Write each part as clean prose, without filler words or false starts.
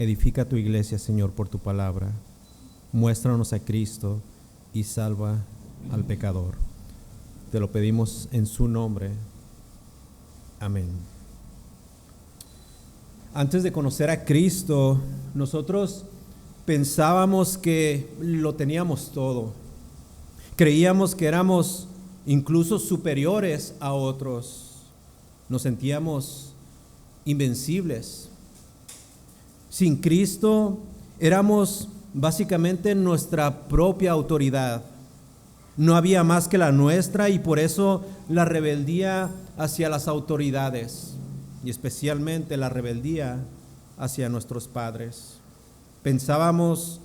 Edifica tu iglesia, Señor, por tu palabra. Muéstranos a Cristo y salva al pecador. Te lo pedimos en su nombre. Amén. Antes de conocer a Cristo, nosotros pensábamos que lo teníamos todo. Creíamos que éramos incluso superiores a otros. Nos sentíamos invencibles. Sin Cristo éramos básicamente nuestra propia autoridad. No había más que la nuestra y por eso la rebeldía hacia las autoridades y especialmente la rebeldía hacia nuestros padres. Pensábamos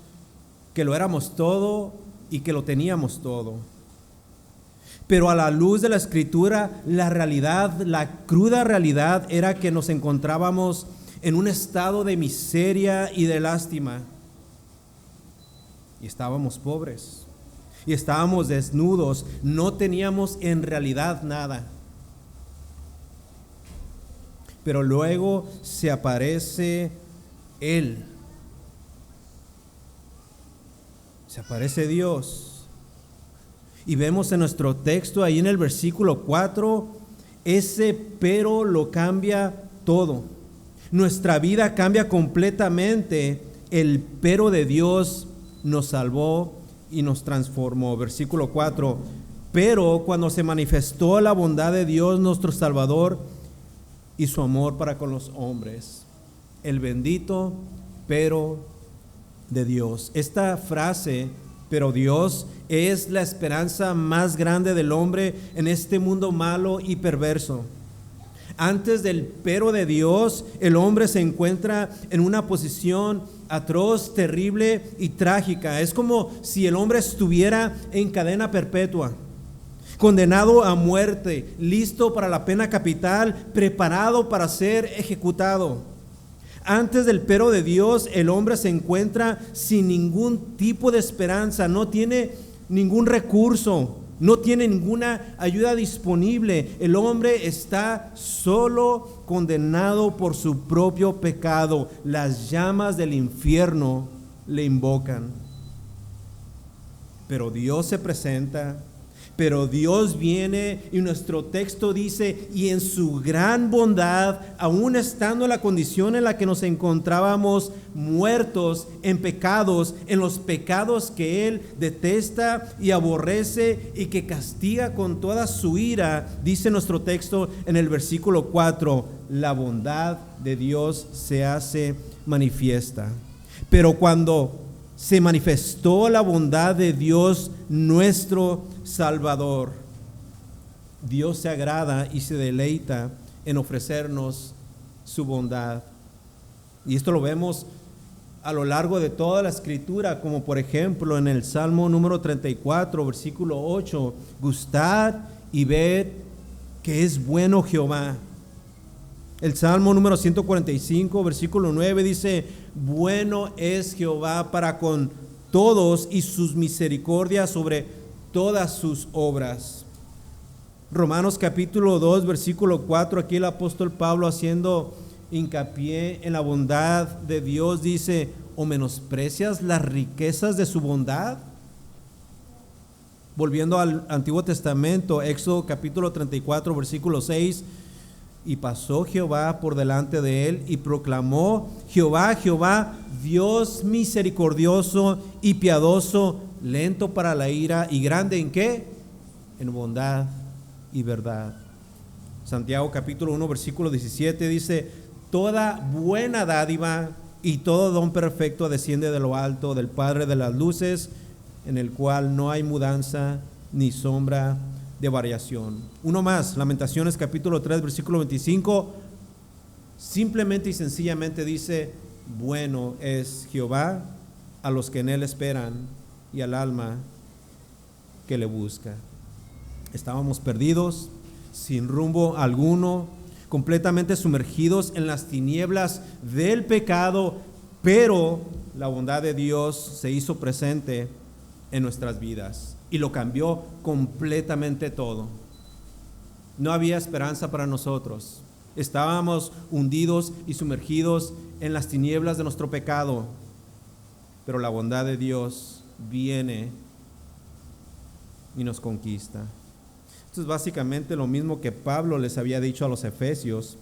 que lo éramos todo y que lo teníamos todo. Pero a la luz de la Escritura, la realidad, la cruda realidad era que nos encontrábamos en un estado de miseria y de lástima. Y estábamos pobres. Y estábamos desnudos. No teníamos en realidad nada. Pero luego se aparece Él. Se aparece Dios. Y vemos en nuestro texto, ahí en el versículo 4, ese pero lo cambia todo. Nuestra vida cambia completamente. El pero de Dios nos salvó y nos transformó. Versículo 4. Pero cuando se manifestó la bondad de Dios nuestro Salvador y su amor para con los hombres. El bendito pero de Dios. Esta frase, pero Dios, es la esperanza más grande del hombre en este mundo malo y perverso. Antes del pero de Dios, el hombre se encuentra en una posición atroz, terrible y trágica. Es como si el hombre estuviera en cadena perpetua, condenado a muerte, listo para la pena capital, preparado para ser ejecutado. Antes del pero de Dios, el hombre se encuentra sin ningún tipo de esperanza, no tiene ningún recurso. No tiene ninguna ayuda disponible. El hombre está solo, condenado por su propio pecado. Las llamas del infierno le invocan. Pero Dios se presenta. Pero Dios viene y nuestro texto dice, y en su gran bondad, aún estando en la condición en la que nos encontrábamos muertos en pecados, en los pecados que Él detesta y aborrece y que castiga con toda su ira, dice nuestro texto en el versículo 4, la bondad de Dios se hace manifiesta. Pero cuando se manifestó la bondad de Dios nuestro Salvador, Dios se agrada y se deleita en ofrecernos su bondad. Y esto lo vemos a lo largo de toda la Escritura, como por ejemplo en el Salmo número 34, versículo 8, gustad y ved que es bueno Jehová. El Salmo número 145, versículo 9 dice, bueno es Jehová para con todos y sus misericordias sobre todas sus obras. Romanos capítulo 2, versículo 4, aquí el apóstol Pablo haciendo hincapié en la bondad de Dios dice, ¿o menosprecias las riquezas de su bondad? Volviendo al Antiguo Testamento, Éxodo capítulo 34, versículo 6, y pasó Jehová por delante de él y proclamó, Jehová, Jehová, Dios misericordioso y piadoso, lento para la ira y grande ¿en qué? En bondad y verdad. Santiago capítulo 1, versículo 17 dice, toda buena dádiva y todo don perfecto desciende de lo alto del Padre de las luces, en el cual no hay mudanza ni sombra de variación. Uno más, Lamentaciones capítulo 3, versículo 25, simplemente y sencillamente dice, bueno es Jehová a los que en él esperan y al alma que le busca. Estábamos perdidos, sin rumbo alguno, completamente sumergidos en las tinieblas del pecado, pero la bondad de Dios se hizo presente en nuestras vidas y lo cambió completamente todo. No había esperanza para nosotros. Estábamos hundidos y sumergidos en las tinieblas de nuestro pecado, pero la bondad de Dios viene y nos conquista. Esto es básicamente lo mismo que Pablo les había dicho a los Efesios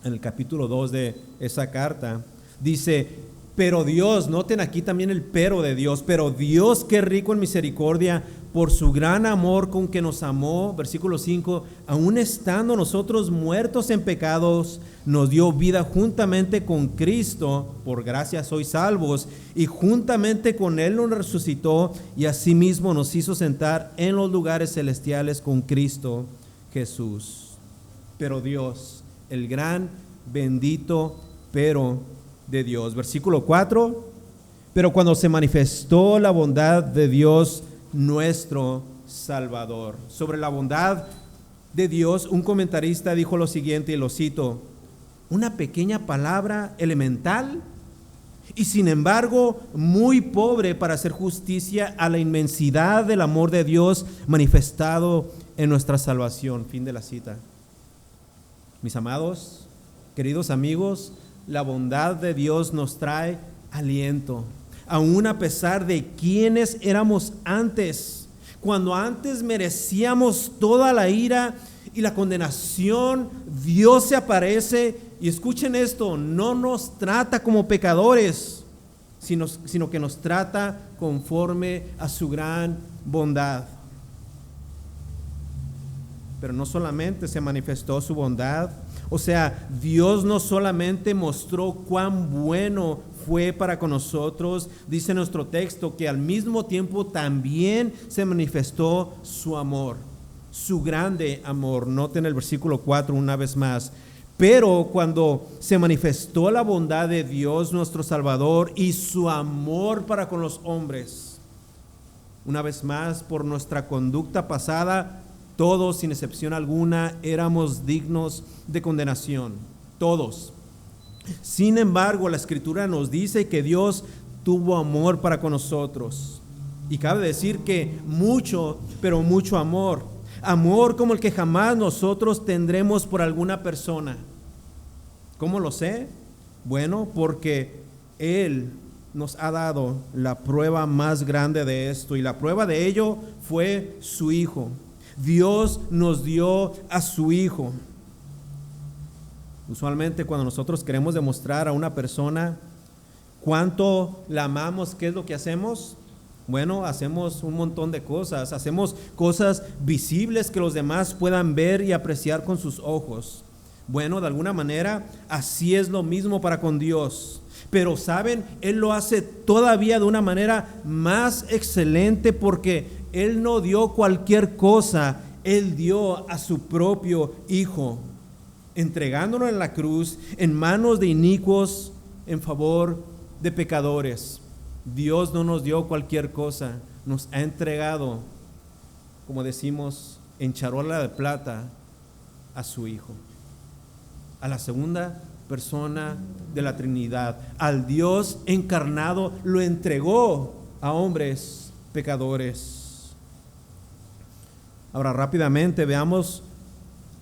en el capítulo 2 de esa carta. Dice, pero Dios, noten aquí también el pero de Dios, pero Dios, que es rico en misericordia, por su gran amor con que nos amó, versículo 5, aun estando nosotros muertos en pecados, nos dio vida juntamente con Cristo, por gracia sois salvos, y juntamente con Él nos resucitó, y asimismo nos hizo sentar en los lugares celestiales con Cristo Jesús. Pero Dios, el gran, bendito pero de Dios. Versículo 4, pero cuando se manifestó la bondad de Dios, nuestro Salvador. Sobre la bondad de Dios, un comentarista dijo lo siguiente, y lo cito: una pequeña palabra elemental y sin embargo muy pobre para hacer justicia a la inmensidad del amor de Dios manifestado en nuestra salvación. Fin de la cita. Mis amados, queridos amigos, la bondad de Dios nos trae aliento, aún a pesar de quienes éramos antes. Cuando antes merecíamos toda la ira y la condenación, Dios se aparece y escuchen esto, no nos trata como pecadores, sino que nos trata conforme a su gran bondad. Pero no solamente se manifestó su bondad, o sea, Dios no solamente mostró cuán bueno fue para con nosotros, dice nuestro texto, que al mismo tiempo también se manifestó su amor, su grande amor. Noten el versículo 4 una vez más. Pero cuando se manifestó la bondad de Dios nuestro Salvador y su amor para con los hombres, una vez más, por nuestra conducta pasada, todos, sin excepción alguna, éramos dignos de condenación. Todos. Sin embargo, la Escritura nos dice que Dios tuvo amor para con nosotros. Y cabe decir que mucho, pero mucho amor. Amor como el que jamás nosotros tendremos por alguna persona. ¿Cómo lo sé? Bueno, porque Él nos ha dado la prueba más grande de esto. Y la prueba de ello fue su Hijo. Dios nos dio a su Hijo. Usualmente cuando nosotros queremos demostrar a una persona cuánto la amamos, ¿qué es lo que hacemos? Bueno, hacemos un montón de cosas. Hacemos cosas visibles que los demás puedan ver y apreciar con sus ojos. Bueno, de alguna manera, así es lo mismo para con Dios. Pero ¿saben? Él lo hace todavía de una manera más excelente, porque Él no dio cualquier cosa, Él dio a su propio Hijo, entregándolo en la cruz, en manos de inicuos, en favor de pecadores. Dios no nos dio cualquier cosa, nos ha entregado, como decimos, en charola de plata, a su Hijo, a la segunda persona de la Trinidad, al Dios encarnado, lo entregó a hombres pecadores. Ahora rápidamente veamos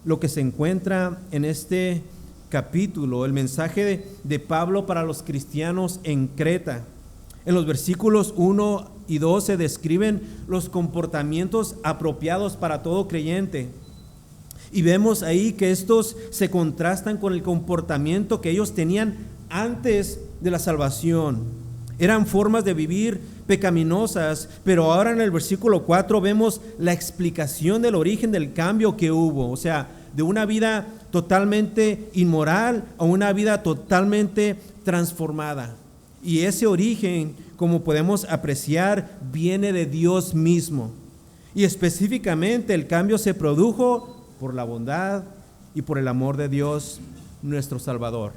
lo que se encuentra en este capítulo, el mensaje de Pablo para los cristianos en Creta. En los versículos 1 y 2 se describen los comportamientos apropiados para todo creyente. Y vemos ahí que estos se contrastan con el comportamiento que ellos tenían antes de la salvación. Eran formas de vivir pecaminosas, pero ahora en el versículo 4 vemos la explicación del origen del cambio que hubo. O sea, de una vida totalmente inmoral a una vida totalmente transformada. Y ese origen, como podemos apreciar, viene de Dios mismo. Y específicamente el cambio se produjo por la bondad y por el amor de Dios, nuestro Salvador.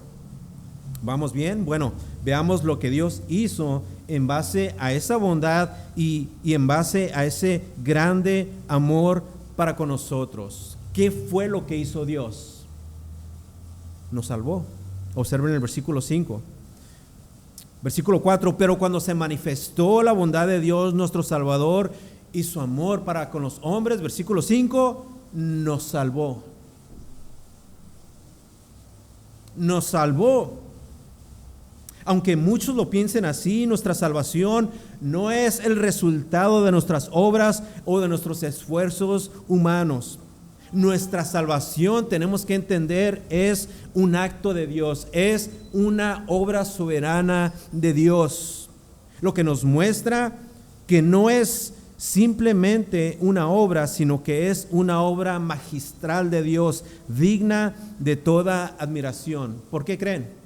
¿Vamos bien? Bueno, veamos lo que Dios hizo en base a esa bondad y en base a ese grande amor para con nosotros. ¿Qué fue lo que hizo Dios? Nos salvó. Observen el versículo 5. Versículo 4, pero cuando se manifestó la bondad de Dios, nuestro Salvador, y su amor para con los hombres, versículo 5, nos salvó. nos salvó. Aunque muchos lo piensen así, nuestra salvación no es el resultado de nuestras obras o de nuestros esfuerzos humanos. Nuestra salvación, tenemos que entender, es un acto de Dios, es una obra soberana de Dios. Lo que nos muestra que no es simplemente una obra, sino que es una obra magistral de Dios, digna de toda admiración. ¿Por qué creen?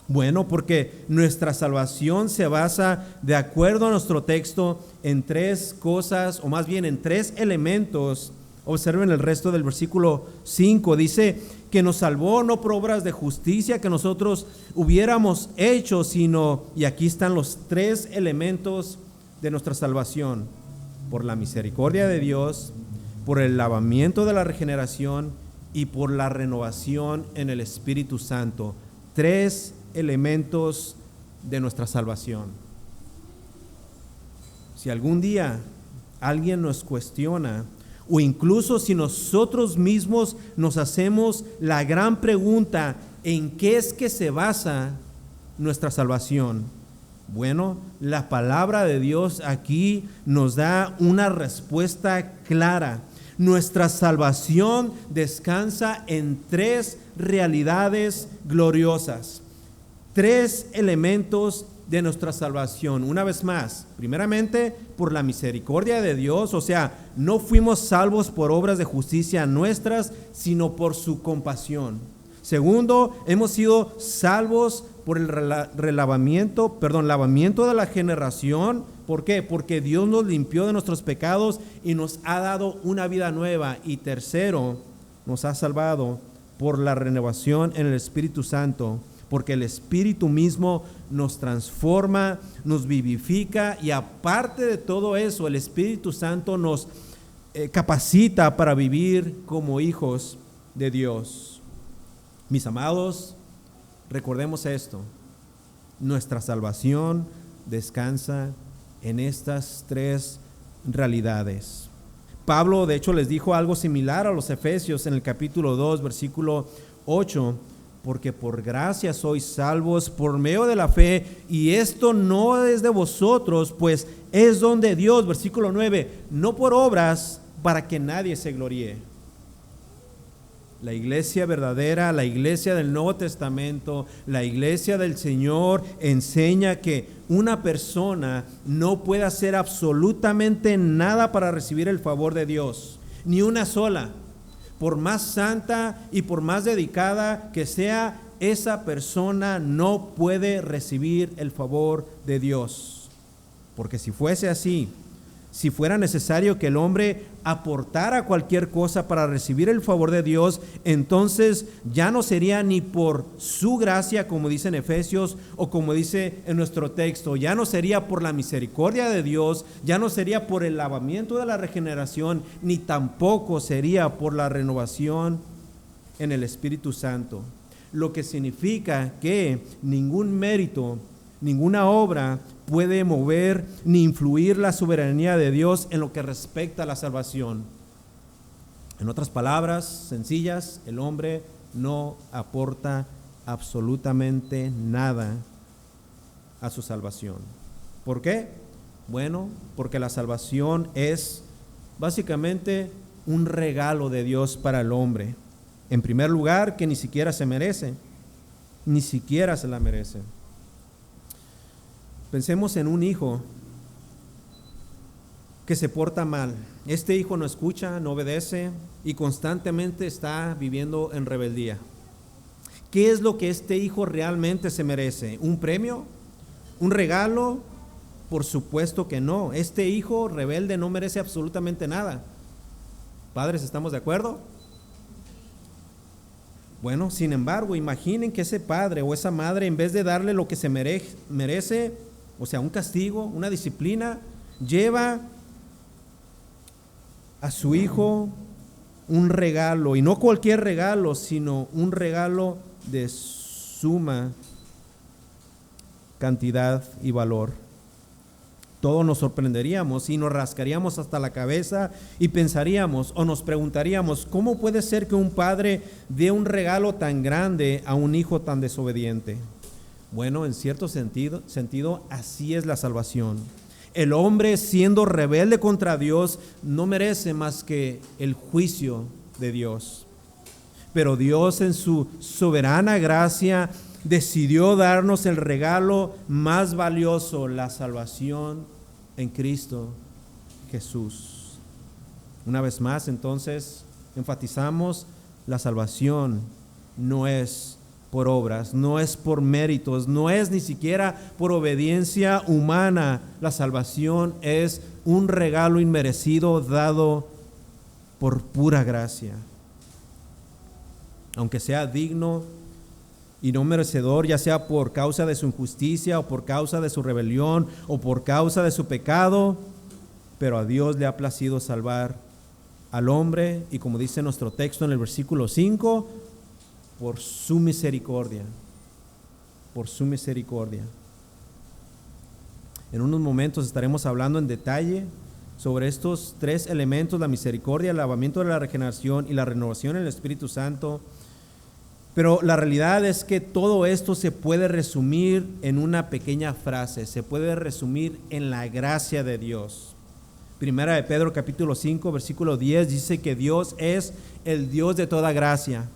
Bueno, porque nuestra salvación se basa, de acuerdo a nuestro texto, en tres cosas, o más bien en tres elementos. Observen el resto del versículo 5. Dice que nos salvó no por obras de justicia que nosotros hubiéramos hecho, sino, y aquí están los tres elementos de nuestra salvación: por la misericordia de Dios, por el lavamiento de la regeneración y por la renovación en el Espíritu Santo. Tres elementos de nuestra salvación. Si algún día alguien nos cuestiona, o incluso si nosotros mismos nos hacemos la gran pregunta, ¿en qué es que se basa nuestra salvación? Bueno, la palabra de Dios aquí nos da una respuesta clara. Nuestra salvación descansa en tres realidades gloriosas. Tres elementos de nuestra salvación. Una vez más, primeramente, por la misericordia de Dios, o sea, no fuimos salvos por obras de justicia nuestras, sino por su compasión. Segundo, hemos sido salvos por el lavamiento de la generación. ¿Por qué? Porque Dios nos limpió de nuestros pecados y nos ha dado una vida nueva. Y tercero, nos ha salvado por la renovación en el Espíritu Santo, porque el Espíritu mismo nos transforma, nos vivifica, y aparte de todo eso, el Espíritu Santo nos capacita para vivir como hijos de Dios. Mis amados, recordemos esto: nuestra salvación descansa en estas tres realidades. Pablo, de hecho, les dijo algo similar a los Efesios en el capítulo 2, versículo 8: porque por gracia sois salvos por medio de la fe, y esto no es de vosotros, pues es don de Dios. Versículo 9: no por obras, para que nadie se gloríe. La iglesia verdadera, la iglesia del Nuevo Testamento, la iglesia del Señor enseña que una persona no puede hacer absolutamente nada para recibir el favor de Dios, ni una sola. Por más santa y por más dedicada que sea, esa persona no puede recibir el favor de Dios. Porque si fuese así, si fuera necesario que el hombre aportara cualquier cosa para recibir el favor de Dios, entonces ya no sería ni por su gracia, como dice en Efesios, o como dice en nuestro texto, ya no sería por la misericordia de Dios, ya no sería por el lavamiento de la regeneración, ni tampoco sería por la renovación en el Espíritu Santo. Lo que significa que ningún mérito, ninguna obra puede mover ni influir la soberanía de Dios en lo que respecta a la salvación. En otras palabras sencillas, el hombre no aporta absolutamente nada a su salvación. ¿Por qué? Bueno, porque la salvación es básicamente un regalo de Dios para el hombre. En primer lugar, que ni siquiera se merece, ni siquiera se la merece. Pensemos en un hijo que se porta mal. Este hijo no escucha, no obedece y constantemente está viviendo en rebeldía. ¿Qué es lo que este hijo realmente se merece? ¿Un premio? ¿Un regalo? Por supuesto que no. Este hijo rebelde no merece absolutamente nada. Padres, ¿estamos de acuerdo? Bueno, sin embargo, imaginen que ese padre o esa madre, en vez de darle lo que se merece, o sea, un castigo, una disciplina, lleva a su hijo un regalo, y no cualquier regalo, sino un regalo de suma cantidad y valor. Todos nos sorprenderíamos y nos rascaríamos hasta la cabeza y pensaríamos o nos preguntaríamos, ¿cómo puede ser que un padre dé un regalo tan grande a un hijo tan desobediente? Bueno, en cierto sentido, así es la salvación. El hombre, siendo rebelde contra Dios, no merece más que el juicio de Dios. Pero Dios, en su soberana gracia, decidió darnos el regalo más valioso, la salvación en Cristo Jesús. Una vez más, entonces, enfatizamos, la salvación no es por obras, no es por méritos, no es ni siquiera por obediencia humana. La salvación es un regalo inmerecido dado por pura gracia. Aunque sea digno y no merecedor, ya sea por causa de su injusticia o por causa de su rebelión o por causa de su pecado, pero a Dios le ha placido salvar al hombre, y como dice nuestro texto en el versículo 5, por su misericordia, por su misericordia. En unos momentos estaremos hablando en detalle sobre estos tres elementos: la misericordia, el lavamiento de la regeneración y la renovación en el Espíritu Santo. Pero la realidad es que todo esto se puede resumir en una pequeña frase, se puede resumir en la gracia de Dios. Primera de Pedro capítulo 5 versículo 10 dice que Dios es el Dios de toda gracia.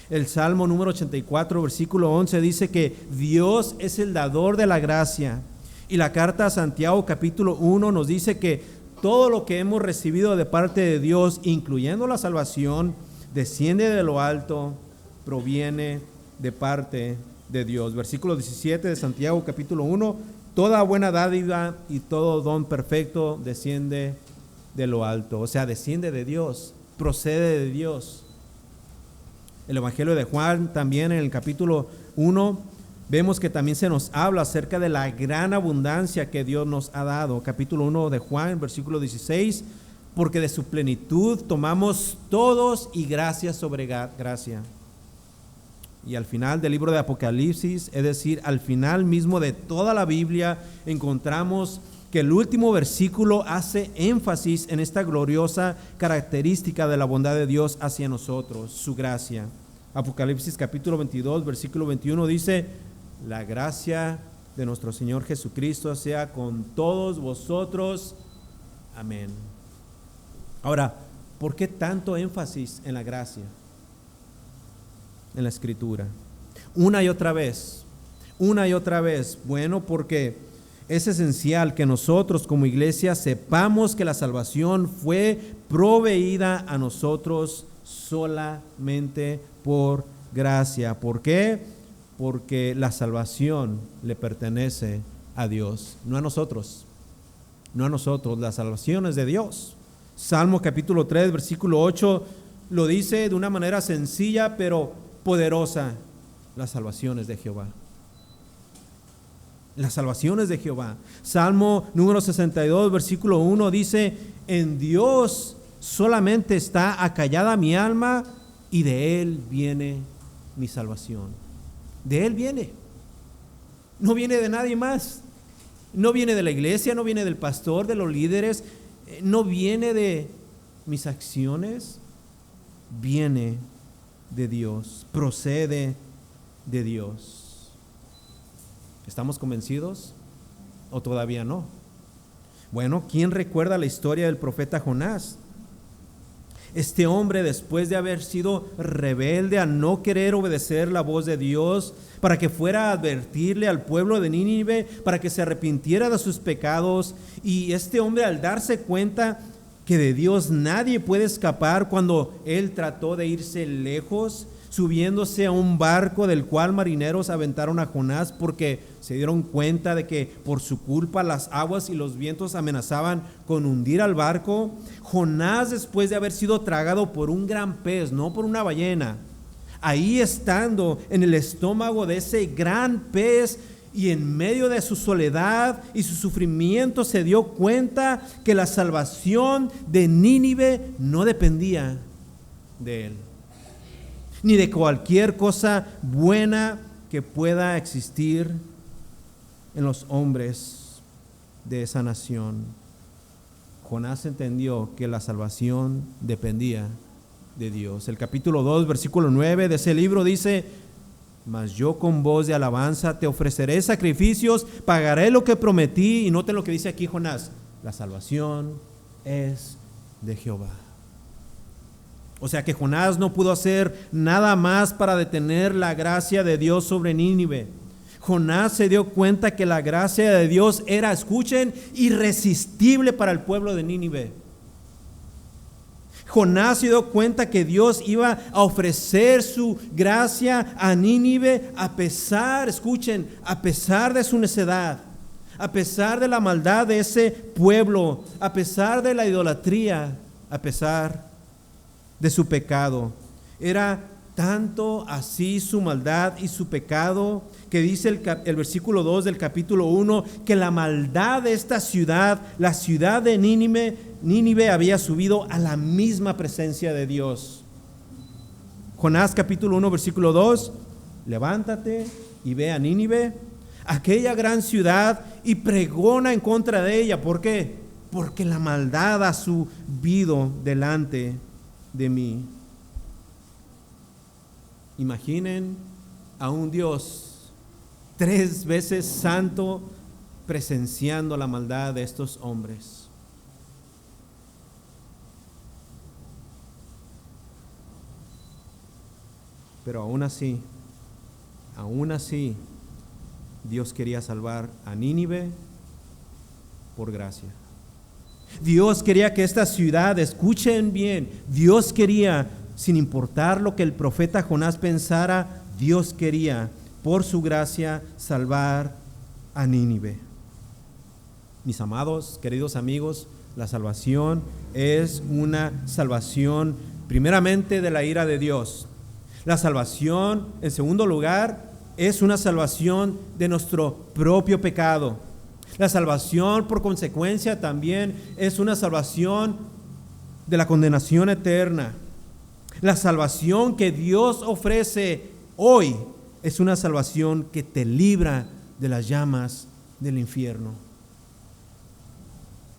El Salmo número 84 versículo 11 dice que Dios es el dador de la gracia. Y la carta a Santiago capítulo 1 nos dice que todo lo que hemos recibido de parte de Dios, incluyendo la salvación, desciende de lo alto, proviene de parte de Dios. Versículo 17 de Santiago capítulo 1: toda buena dádiva y todo don perfecto desciende de lo alto. O sea, desciende de Dios, procede de Dios. El Evangelio de Juan también, en el capítulo 1, vemos que también se nos habla acerca de la gran abundancia que Dios nos ha dado. Capítulo 1 de Juan, versículo 16: porque de su plenitud tomamos todos y gracia sobre gracia. Y al final del libro de Apocalipsis, es decir, al final mismo de toda la Biblia, encontramos que el último versículo hace énfasis en esta gloriosa característica de la bondad de Dios hacia nosotros, su gracia. Apocalipsis capítulo 22, versículo 21 dice: la gracia de nuestro Señor Jesucristo sea con todos vosotros. Amén. Ahora, ¿por qué tanto énfasis en la gracia en la Escritura? Una y otra vez. Bueno, porque es esencial que nosotros como iglesia sepamos que la salvación fue proveída a nosotros solamente por gracia. ¿Por qué? Porque la salvación le pertenece a Dios, no a nosotros. No a nosotros, la salvación es de Dios. Salmo capítulo 3, versículo 8 lo dice de una manera sencilla pero poderosa: la salvación es de Jehová. La salvación es de Jehová. Salmo número 62, versículo 1 dice: en Dios solamente está acallada mi alma, y de Él viene mi salvación. De Él viene. No viene de nadie más. No viene de la iglesia, no viene del pastor, de los líderes, no viene de mis acciones. Viene de Dios, procede de Dios. ¿Estamos convencidos o todavía no? Bueno, ¿quién recuerda la historia del profeta Jonás? Este hombre, después de haber sido rebelde a no querer obedecer la voz de Dios para que fuera a advertirle al pueblo de Nínive para que se arrepintiera de sus pecados, y este hombre, al darse cuenta que de Dios nadie puede escapar, cuando él trató de irse lejos, subiéndose a un barco del cual marineros aventaron a Jonás porque se dieron cuenta de que por su culpa las aguas y los vientos amenazaban con hundir al barco. Jonás, después de haber sido tragado por un gran pez, no por una ballena, ahí estando en el estómago de ese gran pez y en medio de su soledad y su sufrimiento, se dio cuenta que la salvación de Nínive no dependía de él, ni de cualquier cosa buena que pueda existir en los hombres. de esa nación. Jonás entendió que la salvación dependía de Dios. El capítulo 2, versículo 9 de ese libro dice: mas yo con voz de alabanza te ofreceré sacrificios, pagaré lo que prometí. Y noten lo que dice aquí Jonás: la salvación es de Jehová. O sea que Jonás no pudo hacer nada más para detener la gracia de Dios sobre Nínive. Jonás se dio cuenta que la gracia de Dios era, escuchen, irresistible para el pueblo de Nínive. Jonás se dio cuenta que Dios iba a ofrecer su gracia a Nínive a pesar, escuchen, a pesar de su necedad, a pesar de la maldad de ese pueblo, a pesar de la idolatría, a pesar de su pecado. Era tanto así su maldad y su pecado que dice el versículo 2 del capítulo 1 que la maldad de esta ciudad, la ciudad de Nínive había subido a la misma presencia de Dios. Jonás capítulo 1 versículo 2: levántate y ve a Nínive, aquella gran ciudad, y pregona en contra de ella. ¿Por qué? Porque la maldad ha subido delante de mí. Imaginen a un Dios 3 veces santo presenciando la maldad de estos hombres. Pero aún así, Dios quería salvar a Nínive por gracia. Dios quería que esta ciudad, escuchen bien, Dios quería, sin importar lo que el profeta Jonás pensara, Dios quería, por su gracia, salvar a Nínive. Mis amados, queridos amigos, la salvación es una salvación primeramente de la ira de Dios. La salvación, en segundo lugar, es una salvación de nuestro propio pecado. La salvación, por consecuencia, también es una salvación de la condenación eterna. La salvación que Dios ofrece hoy es una salvación que te libra de las llamas del infierno.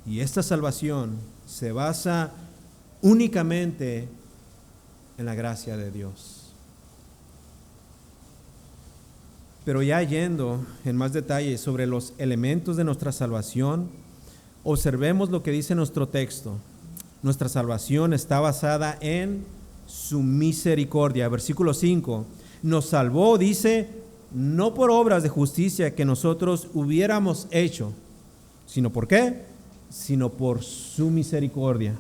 Y esta salvación se basa únicamente en la gracia de Dios. Pero ya yendo en más detalle sobre los elementos de nuestra salvación, observemos lo que dice nuestro texto. Nuestra salvación está basada en su misericordia. Versículo 5, nos salvó, dice, no por obras de justicia que nosotros hubiéramos hecho, sino ¿por qué? Sino por su misericordia.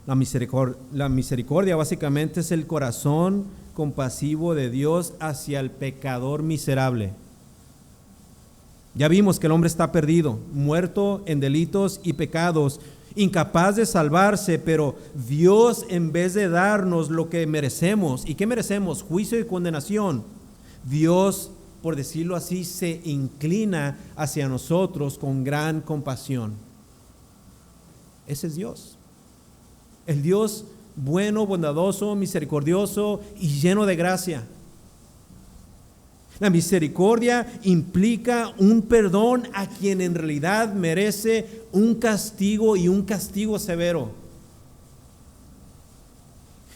La misericordia básicamente es el corazón compasivo de Dios hacia el pecador miserable. Ya vimos que el hombre está perdido, muerto en delitos y pecados, incapaz de salvarse, pero Dios, en vez de darnos lo que merecemos, ¿y qué merecemos? Juicio y condenación. Dios, por decirlo así, se inclina hacia nosotros con gran compasión. Ese es Dios. El Dios bueno, bondadoso, misericordioso y lleno de gracia. La misericordia implica un perdón a quien en realidad merece un castigo, y un castigo severo.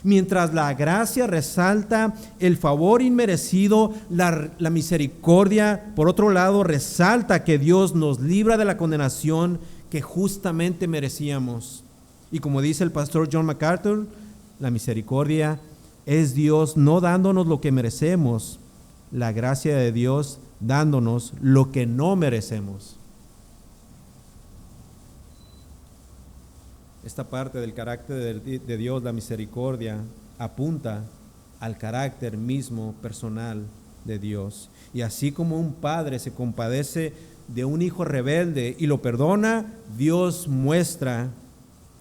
Mientras la gracia resalta el favor inmerecido, la misericordia, por otro lado, resalta que Dios nos libra de la condenación que justamente merecíamos. Y como dice el pastor John MacArthur, la misericordia es Dios no dándonos lo que merecemos, la gracia de Dios dándonos lo que no merecemos. Esta parte del carácter de Dios, la misericordia, apunta al carácter mismo personal de Dios. Y así como un padre se compadece de un hijo rebelde y lo perdona, Dios muestra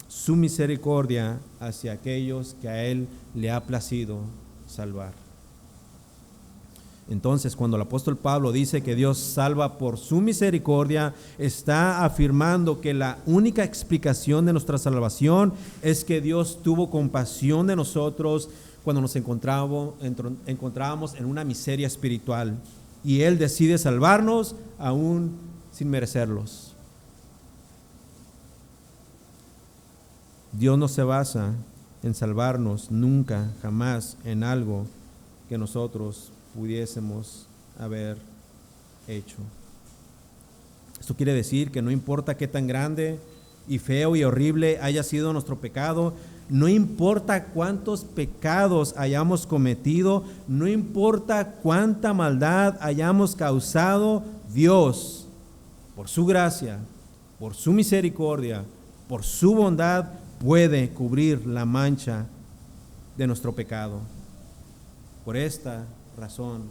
su misericordia hacia aquellos que a Él le ha placido salvar. Entonces, cuando el apóstol Pablo dice que Dios salva por su misericordia, está afirmando que la única explicación de nuestra salvación es que Dios tuvo compasión de nosotros cuando nos encontrábamos en una miseria espiritual, y Él decide salvarnos aún sin merecerlos. Dios no se basa en salvarnos nunca, jamás en algo que nosotros pudiésemos haber hecho. Esto quiere decir que no importa qué tan grande y feo y horrible haya sido nuestro pecado, no importa cuántos pecados hayamos cometido, no importa cuánta maldad hayamos causado, Dios, por su gracia, por su misericordia, por su bondad, puede cubrir la mancha de nuestro pecado. Por esta razón,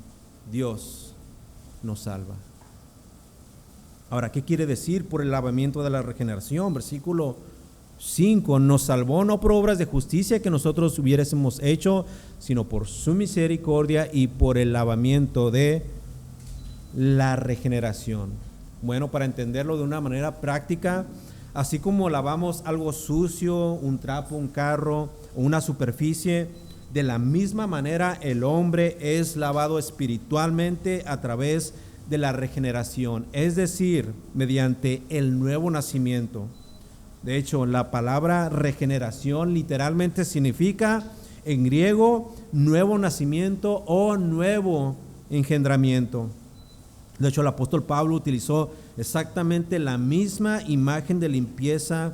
Dios nos salva. Ahora, ¿qué quiere decir por el lavamiento de la regeneración? Versículo 5, nos salvó no por obras de justicia que nosotros hubiésemos hecho, sino por su misericordia y por el lavamiento de la regeneración. Bueno, para entenderlo de una manera práctica, así como lavamos algo sucio, un trapo, un carro o una superficie, de la misma manera el hombre es lavado espiritualmente a través de la regeneración, es decir, mediante el nuevo nacimiento. De hecho, la palabra regeneración literalmente significa en griego nuevo nacimiento o nuevo engendramiento. De hecho, el apóstol Pablo utilizó exactamente la misma imagen de limpieza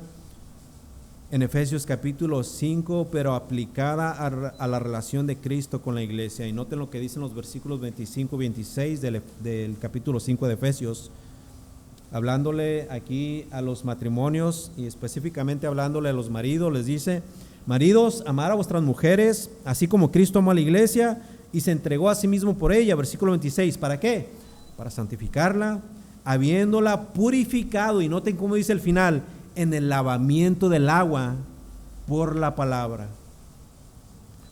en Efesios capítulo 5, pero aplicada a la relación de Cristo con la iglesia. Y noten lo que dicen los versículos 25 y 26 del capítulo 5 de Efesios, hablándole aquí a los matrimonios y específicamente hablándole a los maridos. Les dice: maridos, amad a vuestras mujeres, así como Cristo amó a la iglesia y se entregó a sí mismo por ella. Versículo 26, ¿para qué? Para santificarla, habiéndola purificado, y noten cómo dice el final, en el lavamiento del agua por la palabra.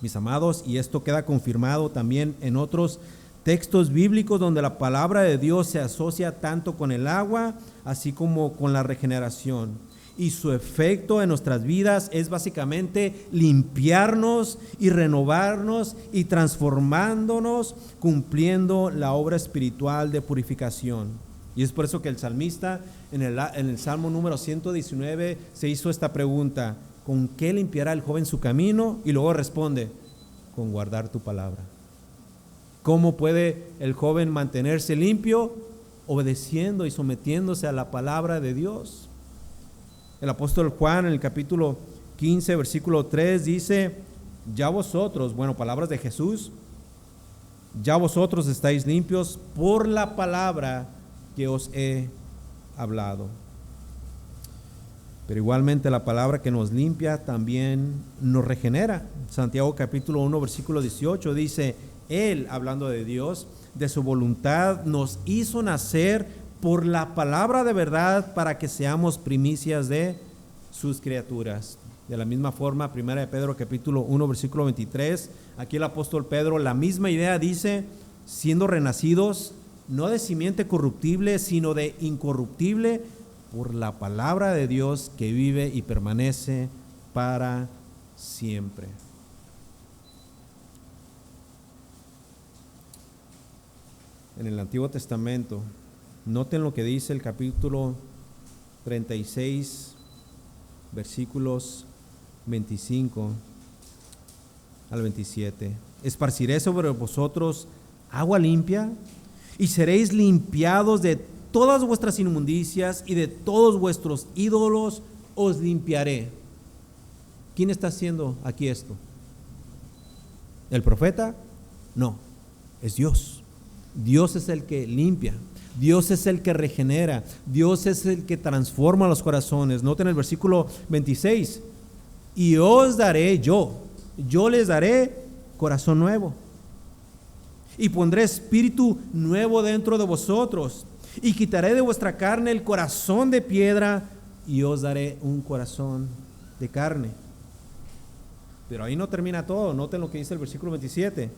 Mis amados, y esto queda confirmado también en otros textos bíblicos donde la palabra de Dios se asocia tanto con el agua, así como con la regeneración. Y su efecto en nuestras vidas es básicamente limpiarnos y renovarnos y transformándonos, cumpliendo la obra espiritual de purificación. Y es por eso que el salmista en el Salmo número 119 se hizo esta pregunta: ¿con qué limpiará el joven su camino? Y luego responde: con guardar tu palabra. ¿Cómo puede el joven mantenerse limpio? Obedeciendo y sometiéndose a la palabra de Dios. El apóstol Juan en el capítulo 15, versículo 3 dice: ya vosotros, bueno, palabras de Jesús, ya vosotros estáis limpios por la palabra que os he hablado. Pero igualmente la palabra que nos limpia también nos regenera. Santiago capítulo 1 versículo 18 dice: Él, hablando de Dios, de su voluntad nos hizo nacer por la palabra de verdad para que seamos primicias de sus criaturas. De la misma forma, 1 de Pedro capítulo 1 versículo 23, aquí el apóstol Pedro la misma idea dice: siendo renacidos no de simiente corruptible, sino de incorruptible, por la palabra de Dios que vive y permanece para siempre. En el Antiguo Testamento, noten lo que dice el capítulo 36, versículos 25 al 27. Esparciré sobre vosotros agua limpia, y seréis limpiados de todas vuestras inmundicias, y de todos vuestros ídolos os limpiaré. ¿Quién está haciendo aquí esto? ¿El profeta? No, es Dios. Dios es el que limpia, Dios es el que regenera, Dios es el que transforma los corazones. Noten el versículo 26: y os daré yo les daré corazón nuevo, y pondré espíritu nuevo dentro de vosotros, y quitaré de vuestra carne el corazón de piedra, y os daré un corazón de carne. Pero ahí no termina todo. Noten lo que dice el versículo 27: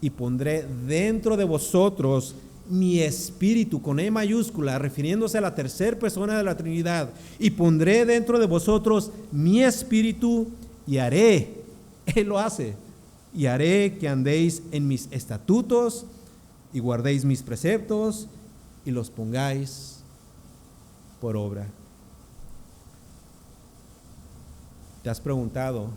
y pondré dentro de vosotros mi espíritu, con E mayúscula, refiriéndose a la tercera persona de la Trinidad. Y pondré dentro de vosotros mi espíritu, y haré, Él lo hace, y haré que andéis en mis estatutos, y guardéis mis preceptos, y los pongáis por obra. ¿Te has preguntado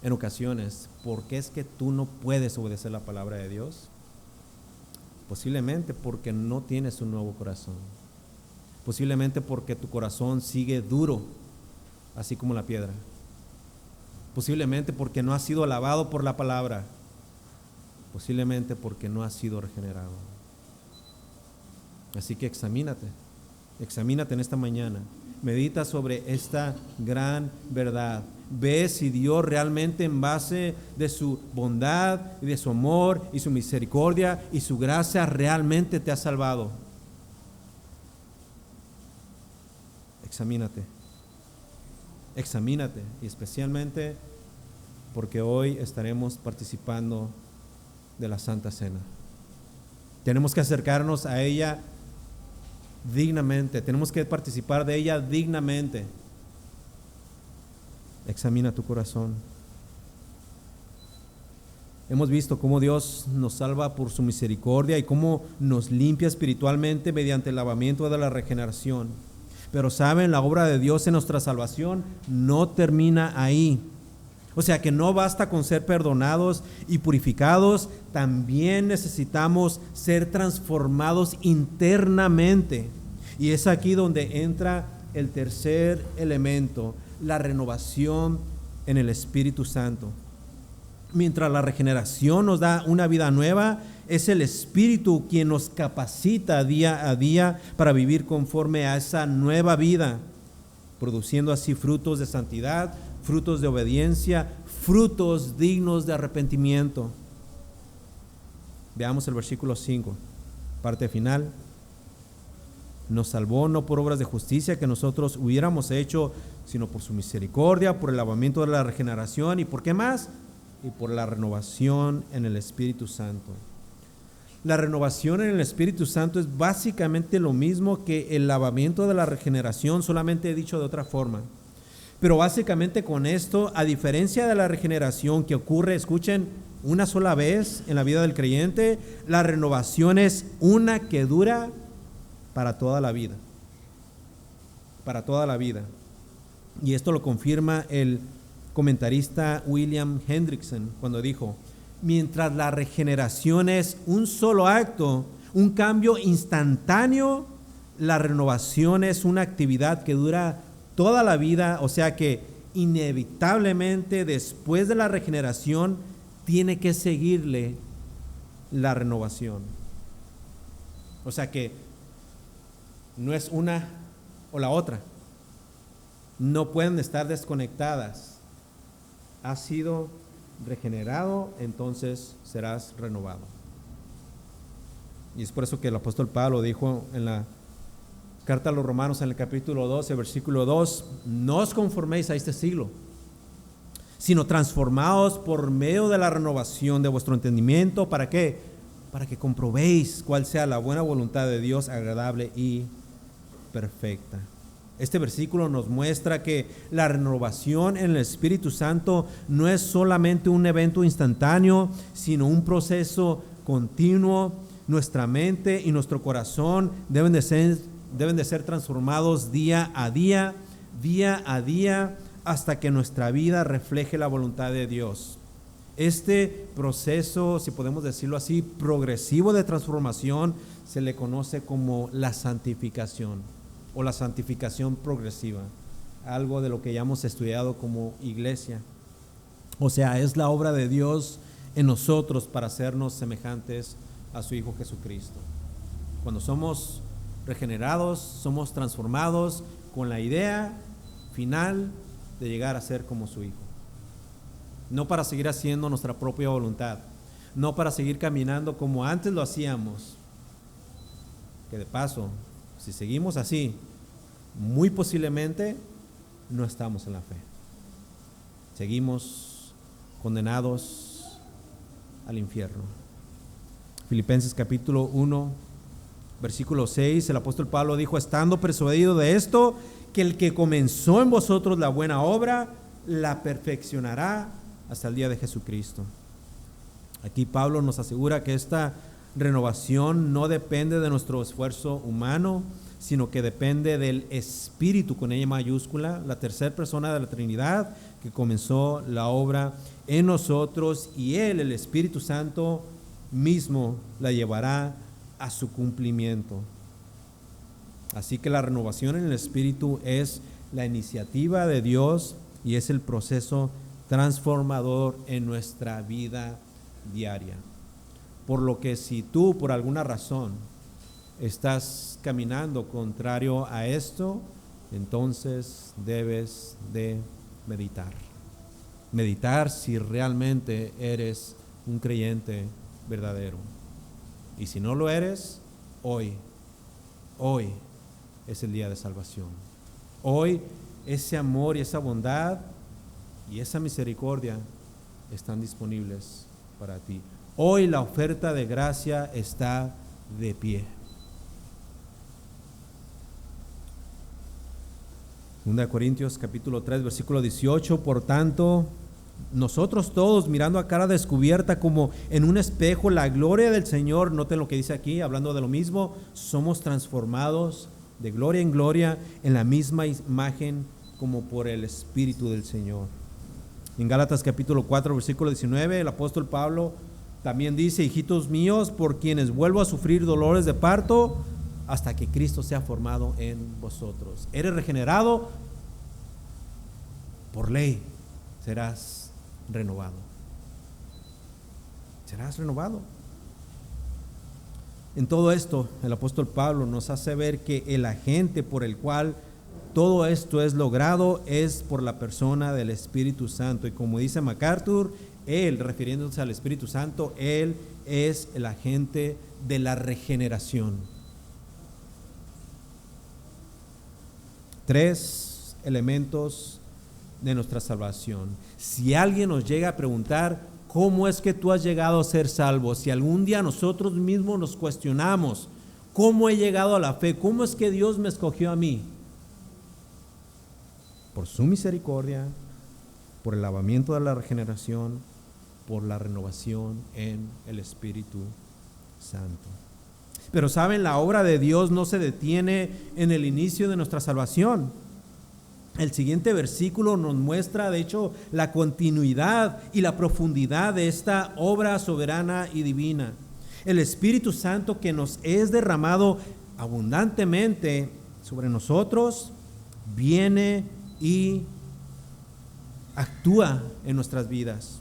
en ocasiones por qué es que tú no puedes obedecer la palabra de Dios? Posiblemente porque no tienes un nuevo corazón. Posiblemente porque tu corazón sigue duro, así como la piedra. Posiblemente porque no has sido lavado por la palabra. Posiblemente porque no has sido regenerado. Así que examínate en esta mañana. Medita sobre esta gran verdad. Ve si Dios realmente, en base de su bondad y de su amor y su misericordia y su gracia, realmente te ha salvado. Examínate, y especialmente porque hoy estaremos participando de la Santa Cena. Tenemos que acercarnos a ella dignamente, tenemos que participar de ella dignamente. Examina tu corazón. Hemos visto cómo Dios nos salva por su misericordia y cómo nos limpia espiritualmente mediante el lavamiento de la regeneración. Pero saben, la obra de Dios en nuestra salvación no termina ahí. O sea que no basta con ser perdonados y purificados, también necesitamos ser transformados internamente. Y es aquí donde entra el tercer elemento, la renovación en el Espíritu Santo. Mientras la regeneración nos da una vida nueva, es el Espíritu quien nos capacita día a día para vivir conforme a esa nueva vida, produciendo así frutos de santidad, frutos de obediencia, frutos dignos de arrepentimiento. Veamos el versículo 5, parte final. Nos salvó no por obras de justicia que nosotros hubiéramos hecho, sino por su misericordia, por el lavamiento de la regeneración y ¿por qué más? Y por la renovación en el Espíritu Santo. La renovación en el Espíritu Santo es básicamente lo mismo que el lavamiento de la regeneración, solamente dicho de otra forma. Pero básicamente con esto, a diferencia de la regeneración que ocurre, escuchen, una sola vez en la vida del creyente, la renovación es una que dura para toda la vida. Para toda la vida. Y esto lo confirma el comentarista William Hendrickson cuando dijo: mientras la regeneración es un solo acto, un cambio instantáneo, la renovación es una actividad que dura toda la vida, o sea que inevitablemente después de la regeneración tiene que seguirle la renovación. O sea que no es una o la otra, no pueden estar desconectadas. Has sido regenerado, entonces serás renovado. Y es por eso que el apóstol Pablo dijo en la carta a los Romanos en el capítulo 12, versículo 2, no os conforméis a este siglo, sino transformaos por medio de la renovación de vuestro entendimiento. ¿Para qué? Para que comprobéis cuál sea la buena voluntad de Dios, agradable y perfecta. Este versículo nos muestra que la renovación en el Espíritu Santo no es solamente un evento instantáneo, sino un proceso continuo. Nuestra mente y nuestro corazón deben de ser transformados día a día, hasta que nuestra vida refleje la voluntad de Dios. Este proceso, si podemos decirlo así, progresivo de transformación, se le conoce como la santificación o la santificación progresiva, algo de lo que ya hemos estudiado como iglesia. O sea, es la obra de Dios en nosotros para hacernos semejantes a su Hijo Jesucristo. Cuando somos regenerados, somos transformados con la idea final de llegar a ser como su Hijo. No para seguir haciendo nuestra propia voluntad, no para seguir caminando como antes lo hacíamos, que de paso, si seguimos así, muy posiblemente no estamos en la fe. Seguimos condenados al infierno. Filipenses capítulo 1, versículo 6, el apóstol Pablo dijo: estando persuadido de esto, que el que comenzó en vosotros la buena obra, la perfeccionará hasta el día de Jesucristo. Aquí Pablo nos asegura que esta renovación no depende de nuestro esfuerzo humano, sino que depende del Espíritu con E mayúscula, la tercera persona de la Trinidad que comenzó la obra en nosotros, y Él, el Espíritu Santo mismo, la llevará a su cumplimiento. Así que la renovación en el Espíritu es la iniciativa de Dios y es el proceso transformador en nuestra vida diaria. Por lo que si tú por alguna razón estás caminando contrario a esto, entonces debes de meditar. Meditar si realmente eres un creyente verdadero. Y si no lo eres, hoy es el día de salvación. Hoy ese amor y esa bondad y esa misericordia están disponibles para ti. Hoy la oferta de gracia está de pie. 2 Corintios capítulo 3 versículo 18, por tanto, nosotros todos mirando a cara descubierta como en un espejo la gloria del Señor, noten lo que dice aquí, hablando de lo mismo, somos transformados de gloria en gloria en la misma imagen como por el Espíritu del Señor. En Gálatas capítulo 4 versículo 19, el apóstol Pablo también dice: hijitos míos, por quienes vuelvo a sufrir dolores de parto hasta que Cristo sea formado en vosotros. Eres regenerado, por ley serás renovado. Serás renovado. En todo esto, el apóstol Pablo nos hace ver que el agente por el cual todo esto es logrado es por la persona del Espíritu Santo. Y como dice MacArthur, Él, refiriéndose al Espíritu Santo, Él es el agente de la regeneración. 3 elementos de nuestra salvación. Si alguien nos llega a preguntar cómo es que tú has llegado a ser salvo, si algún día nosotros mismos nos cuestionamos cómo he llegado a la fe, cómo es que Dios me escogió a mí, por su misericordia, por el lavamiento de la regeneración, por la renovación en el Espíritu Santo. Pero saben, la obra de Dios no se detiene en el inicio de nuestra salvación. El siguiente versículo nos muestra, de hecho, la continuidad y la profundidad de esta obra soberana y divina. El Espíritu Santo que nos es derramado abundantemente sobre nosotros, viene y actúa en nuestras vidas.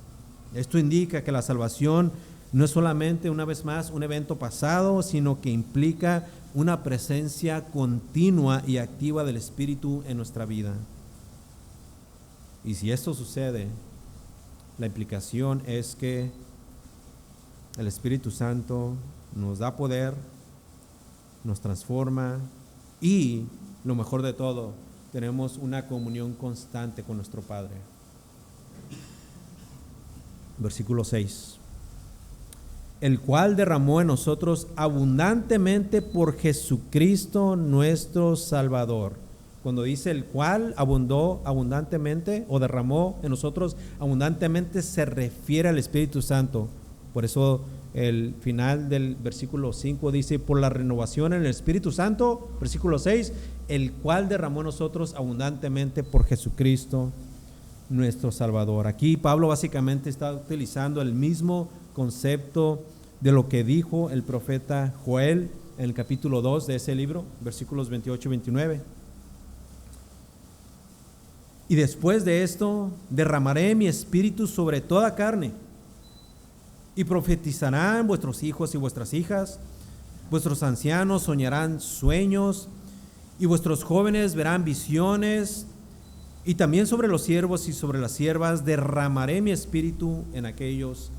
Esto indica que la salvación no es solamente, una vez más, un evento pasado, sino que implica una presencia continua y activa del Espíritu en nuestra vida. Y si esto sucede, la implicación es que el Espíritu Santo nos da poder, nos transforma y, lo mejor de todo, tenemos una comunión constante con nuestro Padre. Versículo 6. El cual derramó en nosotros abundantemente por Jesucristo nuestro Salvador. Cuando dice el cual abundó abundantemente o derramó en nosotros abundantemente, se refiere al Espíritu Santo. Por eso el final del versículo 5 dice: por la renovación en el Espíritu Santo. Versículo 6, el cual derramó en nosotros abundantemente por Jesucristo nuestro Salvador. Aquí Pablo básicamente está utilizando el mismo concepto de lo que dijo el profeta Joel en el capítulo 2 de ese libro, versículos 28 y 29. Y después de esto derramaré mi espíritu sobre toda carne, y profetizarán vuestros hijos y vuestras hijas, vuestros ancianos soñarán sueños, y vuestros jóvenes verán visiones, y también sobre los siervos y sobre las siervas derramaré mi espíritu en aquellos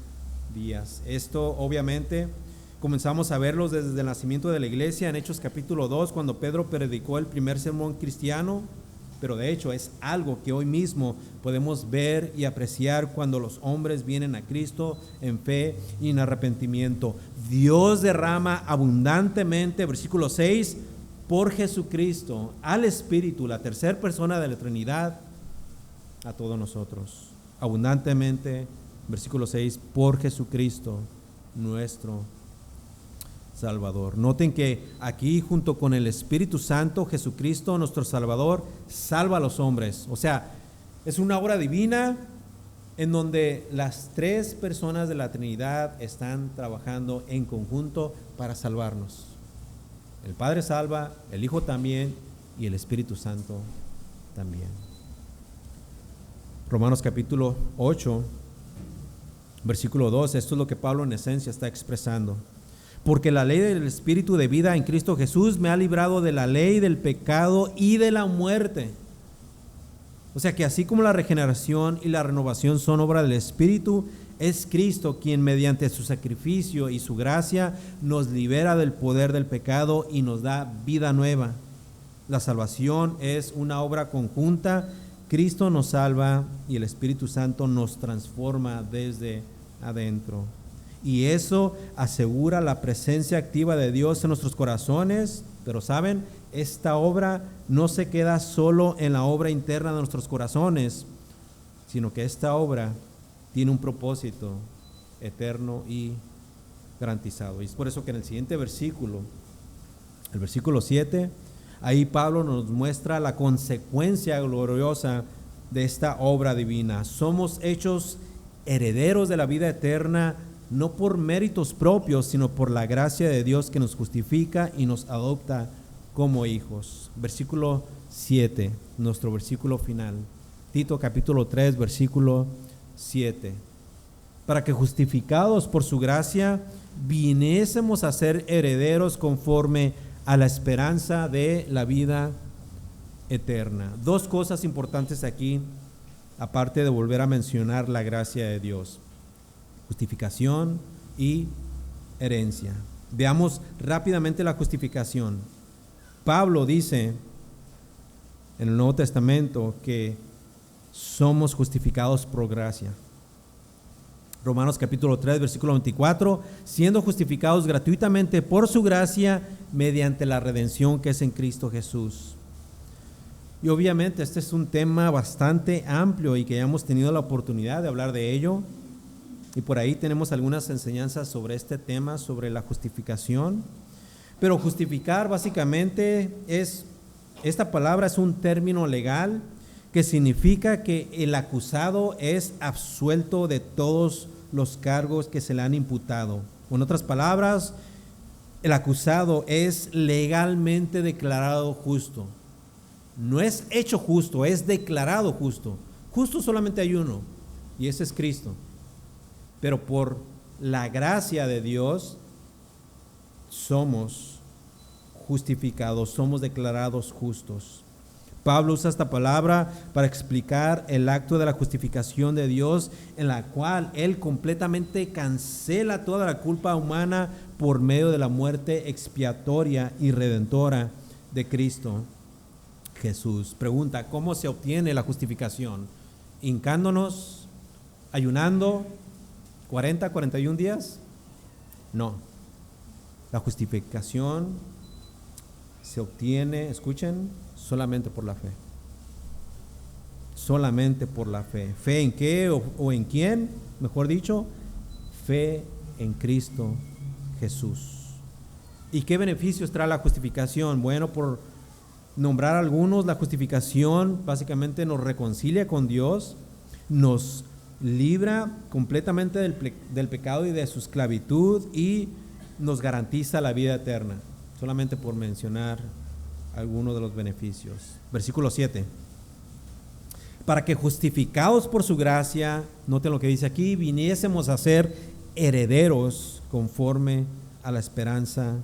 días. Esto obviamente comenzamos a verlos desde el nacimiento de la iglesia en Hechos capítulo 2, cuando Pedro predicó el primer sermón cristiano, pero de hecho es algo que hoy mismo podemos ver y apreciar cuando los hombres vienen a Cristo en fe y en arrepentimiento. Dios derrama abundantemente, versículo 6, por Jesucristo, al Espíritu, la tercera persona de la Trinidad, a todos nosotros. Abundantemente, versículo 6, por Jesucristo nuestro Salvador. Noten que aquí, junto con el Espíritu Santo, Jesucristo, nuestro Salvador, salva a los hombres. O sea, es una obra divina en donde las tres personas de la Trinidad están trabajando en conjunto para salvarnos. El Padre salva, el Hijo también y el Espíritu Santo también. Romanos capítulo 8, versículo 2, esto es lo que Pablo en esencia está expresando. Porque la ley del Espíritu de vida en Cristo Jesús me ha librado de la ley del pecado y de la muerte. O sea que así como la regeneración y la renovación son obra del Espíritu, es Cristo quien mediante su sacrificio y su gracia nos libera del poder del pecado y nos da vida nueva. La salvación es una obra conjunta. Cristo nos salva y el Espíritu Santo nos transforma desde adentro. Y eso asegura la presencia activa de Dios en nuestros corazones. Pero ¿saben? Esta obra no se queda solo en la obra interna de nuestros corazones, sino que esta obra tiene un propósito eterno y garantizado. Y es por eso que en el siguiente versículo, el versículo 7, ahí Pablo nos muestra la consecuencia gloriosa de esta obra divina. Somos hechos herederos de la vida eterna, no por méritos propios, sino por la gracia de Dios que nos justifica y nos adopta como hijos. Versículo 7, nuestro versículo final. Tito capítulo 3, versículo 7. Para que justificados por su gracia, viniésemos a ser herederos conforme a la esperanza de la vida eterna. Dos cosas importantes aquí, aparte de volver a mencionar la gracia de Dios: justificación y herencia. Veamos rápidamente la justificación. Pablo dice en el Nuevo Testamento que somos justificados por gracia. Romanos capítulo 3, versículo 24, siendo justificados gratuitamente por su gracia mediante la redención que es en Cristo Jesús. Y obviamente este es un tema bastante amplio y que ya hemos tenido la oportunidad de hablar de ello. Y por ahí tenemos algunas enseñanzas sobre este tema, sobre la justificación. Pero justificar básicamente esta palabra es un término legal que significa que el acusado es absuelto de todos los cargos que se le han imputado. En otras palabras, el acusado es legalmente declarado justo. No es hecho justo, es declarado justo. Justo solamente hay uno, y ese es Cristo. Pero por la gracia de Dios somos justificados, somos declarados justos. Pablo usa esta palabra para explicar el acto de la justificación de Dios, en la cual Él completamente cancela toda la culpa humana por medio de la muerte expiatoria y redentora de Cristo Jesús. Pregunta: ¿cómo se obtiene la justificación? ¿Hincándonos? ¿Ayunando? ¿40, 41 días? No. La justificación se obtiene, escuchen, solamente por la fe. Solamente por la fe. ¿Fe en qué o en quién? Mejor dicho, fe en Cristo Jesús. ¿Y qué beneficios trae la justificación? Bueno, por nombrar algunos, la justificación básicamente nos reconcilia con Dios, nos libra completamente del pecado y de su esclavitud y nos garantiza la vida eterna, solamente por mencionar algunos de los beneficios. Versículo 7. Para que justificados por su gracia, noten lo que dice aquí, viniésemos a ser herederos conforme a la esperanza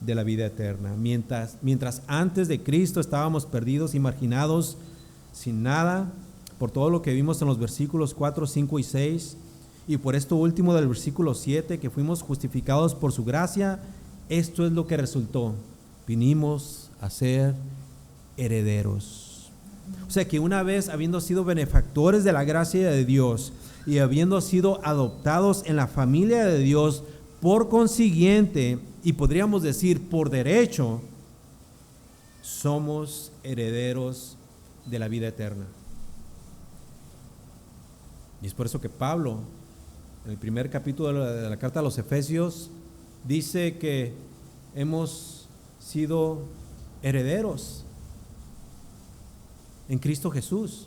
de la vida eterna. Mientras antes de Cristo estábamos perdidos y marginados, sin nada, por todo lo que vimos en los versículos 4, 5 y 6, y por esto último del versículo 7, que fuimos justificados por su gracia, esto es lo que resultó: vinimos a ser herederos. O sea que una vez habiendo sido benefactores de la gracia de Dios y habiendo sido adoptados en la familia de Dios, por consiguiente, y podríamos decir por derecho, somos herederos de la vida eterna. Y es por eso que Pablo, en el primer capítulo de la carta a los Efesios, dice que hemos sido herederos en Cristo Jesús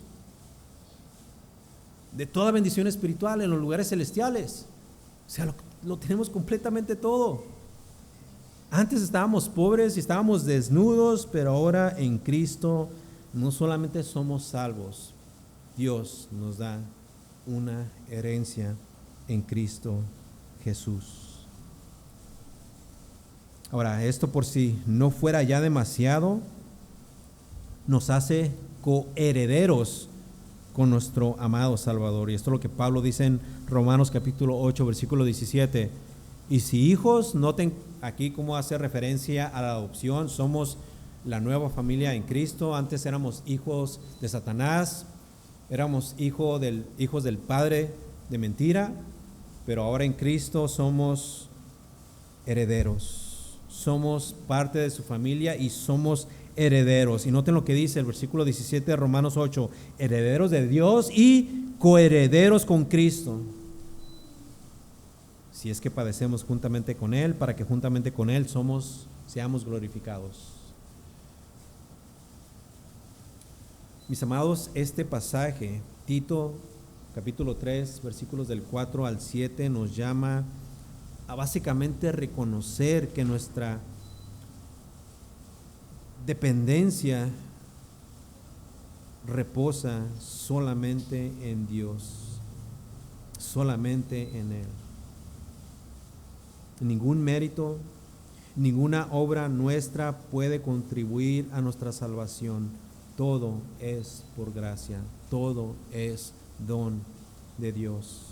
de toda bendición espiritual en los lugares celestiales. O sea, lo tenemos completamente todo. Antes estábamos pobres y estábamos desnudos, pero ahora en Cristo no solamente somos salvos, Dios nos da una herencia en Cristo Jesús. Ahora, esto por si no fuera ya demasiado, nos hace coherederos con nuestro amado Salvador. Y esto es lo que Pablo dice en Romanos capítulo 8, versículo 17. Y si hijos, noten aquí cómo hace referencia a la adopción. Somos la nueva familia en Cristo. Antes éramos hijos de Satanás, éramos hijos del padre de mentira, pero ahora en Cristo somos herederos. Somos parte de su familia y somos herederos. Y noten lo que dice el versículo 17 de Romanos 8: herederos de Dios y coherederos con Cristo, si es que padecemos juntamente con Él, para que juntamente con Él seamos glorificados. Mis amados, este pasaje, Tito capítulo 3, versículos del 4 al 7, nos llama a básicamente reconocer que nuestra dependencia reposa solamente en Dios, solamente en Él. Ningún mérito, ninguna obra nuestra puede contribuir a nuestra salvación. Todo es por gracia, todo es don de Dios.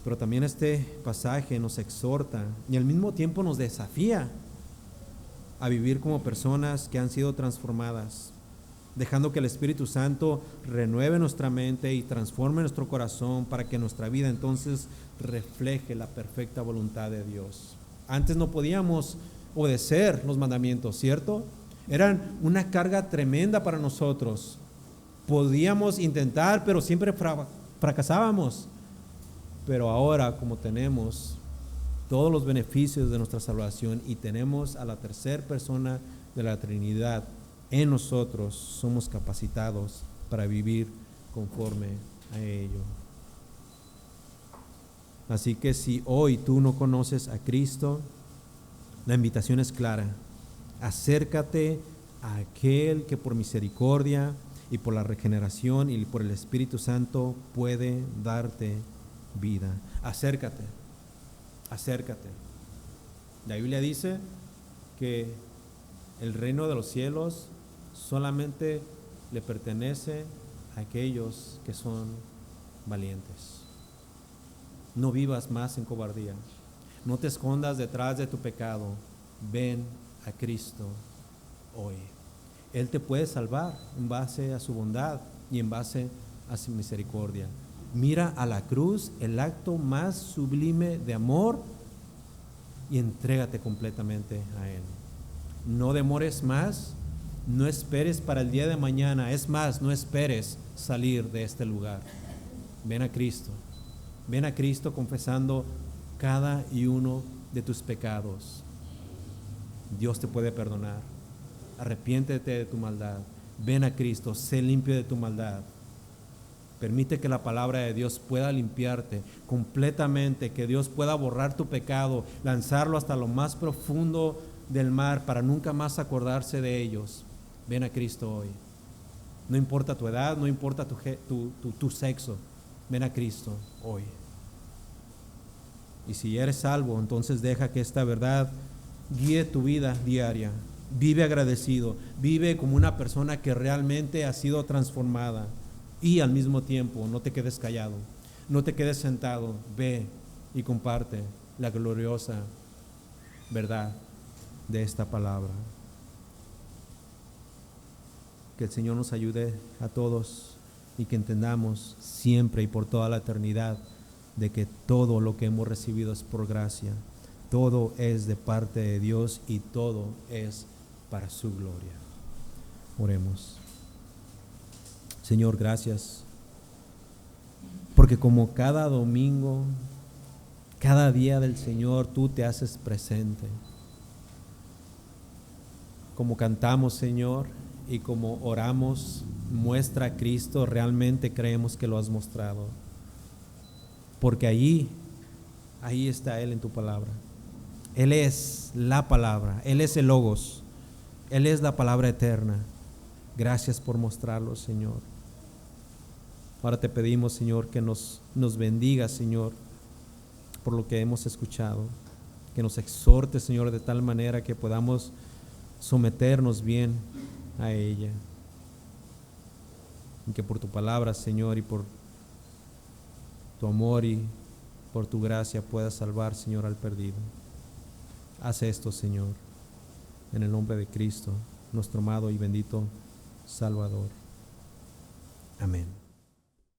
Pero también este pasaje nos exhorta y al mismo tiempo nos desafía a vivir como personas que han sido transformadas, dejando que el Espíritu Santo renueve nuestra mente y transforme nuestro corazón para que nuestra vida entonces refleje la perfecta voluntad de Dios. Antes no podíamos obedecer los mandamientos, ¿cierto? Eran una carga tremenda para nosotros. Podíamos intentar, pero siempre fracasábamos. Pero ahora, como tenemos todos los beneficios de nuestra salvación y tenemos a la tercera persona de la Trinidad en nosotros, somos capacitados para vivir conforme a ello. Así que si hoy tú no conoces a Cristo, la invitación es clara: acércate a aquel que por misericordia y por la regeneración y por el Espíritu Santo puede darte vida. Acércate, acércate. La Biblia dice que el reino de los cielos solamente le pertenece a aquellos que son valientes. No vivas más en cobardía. No te escondas detrás de tu pecado. Ven a Cristo hoy. Él te puede salvar en base a su bondad y en base a su misericordia. Mira a la cruz, el acto más sublime de amor, y entrégate completamente a Él. No demores más, no esperes para el día de mañana. Es más, no esperes salir de este lugar. Ven a Cristo. Ven a Cristo confesando cada y uno de tus pecados. Dios te puede perdonar. Arrepiéntete de tu maldad. Ven a Cristo, sé limpio de tu maldad. Permite que la palabra de Dios pueda limpiarte completamente, que Dios pueda borrar tu pecado, lanzarlo hasta lo más profundo del mar para nunca más acordarse de ellos. Ven a Cristo hoy. No importa tu edad, no importa tu sexo. Ven a Cristo hoy. Y si eres salvo, entonces deja que esta verdad guíe tu vida diaria. Vive agradecido, vive como una persona que realmente ha sido transformada. Y al mismo tiempo, no te quedes callado, no te quedes sentado. Ve y comparte la gloriosa verdad de esta palabra. Que el Señor nos ayude a todos y que entendamos siempre y por toda la eternidad de que todo lo que hemos recibido es por gracia, todo es de parte de Dios y todo es para su gloria. Oremos. Señor, gracias, porque como cada domingo, Cada día del Señor tú te haces presente. Como cantamos, Señor, y como oramos, muestra a Cristo, realmente creemos que lo has mostrado. Porque ahí está Él en tu palabra. Él es la palabra, Él es el Logos, Él es la palabra eterna. Gracias por mostrarlo, Señor. Ahora te pedimos, Señor, que nos bendiga, Señor, por lo que hemos escuchado. Que nos exhorte, Señor, de tal manera que podamos someternos bien a ella. Y que por tu palabra, Señor, y por tu amor y por tu gracia puedas salvar, Señor, al perdido. Haz esto, Señor, en el nombre de Cristo, nuestro amado y bendito Salvador. Amén.